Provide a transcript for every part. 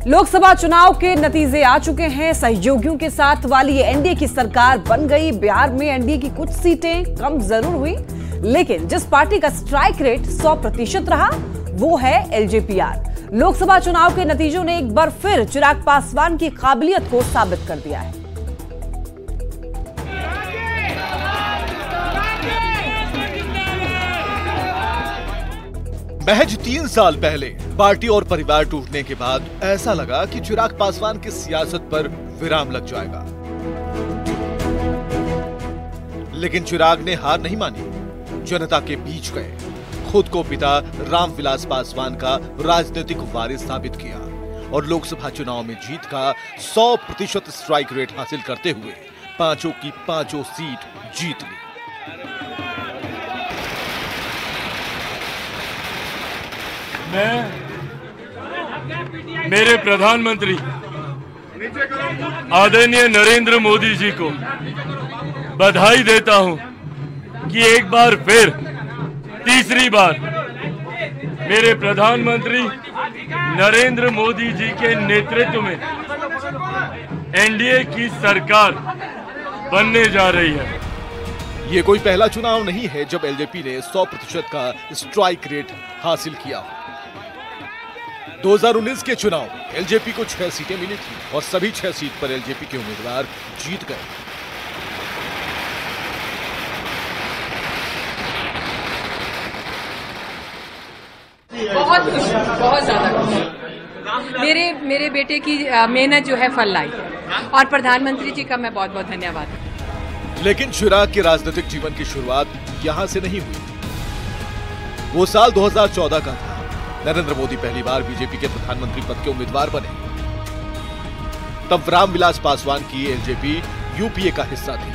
लोकसभा चुनाव के नतीजे आ चुके हैं। सहयोगियों के साथ वाली एनडीए की सरकार बन गई। बिहार में एनडीए की कुछ सीटें कम जरूर हुई, लेकिन जिस पार्टी का स्ट्राइक रेट 100% रहा वो है एलजेपीआर। लोकसभा चुनाव के नतीजों ने एक बार फिर चिराग पासवान की काबिलियत को साबित कर दिया है। महज 3 साल पहले पार्टी और परिवार टूटने के बाद ऐसा लगा कि चिराग पासवान की सियासत पर विराम लग जाएगा, लेकिन चिराग ने हार नहीं मानी। जनता के बीच गए, खुद को पिता रामविलास पासवान का राजनीतिक वारिस साबित किया और लोकसभा चुनाव में जीत का 100% स्ट्राइक रेट हासिल करते हुए पांचों की पांचों सीट जीत ली। मैं मेरे प्रधानमंत्री आदरणीय नरेंद्र मोदी जी को बधाई देता हूं कि एक बार फिर तीसरी बार मेरे प्रधानमंत्री नरेंद्र मोदी जी के नेतृत्व में एनडीए की सरकार बनने जा रही है। ये कोई पहला चुनाव नहीं है जब एलजेपी ने 100% का स्ट्राइक रेट हासिल किया। 2019 के चुनाव एलजेपी को 6 सीटें मिली थी और सभी 6 सीट पर एलजेपी के उम्मीदवार जीत गए। बहुत खुश, बहुत ज्यादा खुश। मेरे बेटे की मेहनत जो है फल लाई और प्रधानमंत्री जी का मैं बहुत बहुत धन्यवाद। लेकिन चिराग के राजनीतिक जीवन की शुरुआत यहां से नहीं हुई। वो साल 2014 का था। नरेंद्र मोदी पहली बार बीजेपी के प्रधानमंत्री पद के उम्मीदवार बने। तब रामविलास पासवान की एलजेपी यूपीए का हिस्सा थी।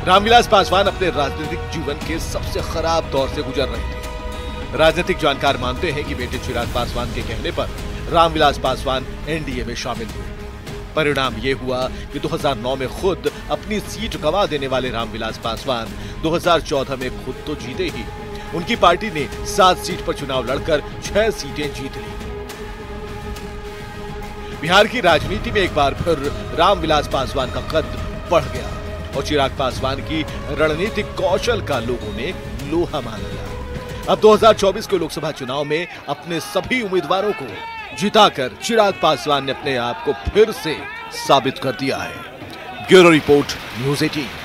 रामविलास पासवान अपने राजनीतिक जीवन के सबसे खराब दौर से गुजर रहे थे। राजनीतिक जानकार मानते हैं कि बेटे चिराग पासवान के कहने पर रामविलास पासवान एनडीए में शामिल हुए। परिणाम ये हुआ कि 2009 में खुद अपनी सीट गंवा देने वाले रामविलास पासवान 2014 में खुद तो जीते ही, उनकी पार्टी ने 7 सीट पर चुनाव लड़कर 6 सीटें जीत ली। बिहार की राजनीति में एक बार फिर रामविलास पासवान का कद बढ़ गया और चिराग पासवान की रणनीतिक कौशल का लोगों ने लोहा मान लिया। अब 2024 के लोकसभा चुनाव में अपने सभी उम्मीदवारों को जिताकर चिराग पासवान ने अपने आप को फिर से साबित कर दिया है। Bureau report, news 18।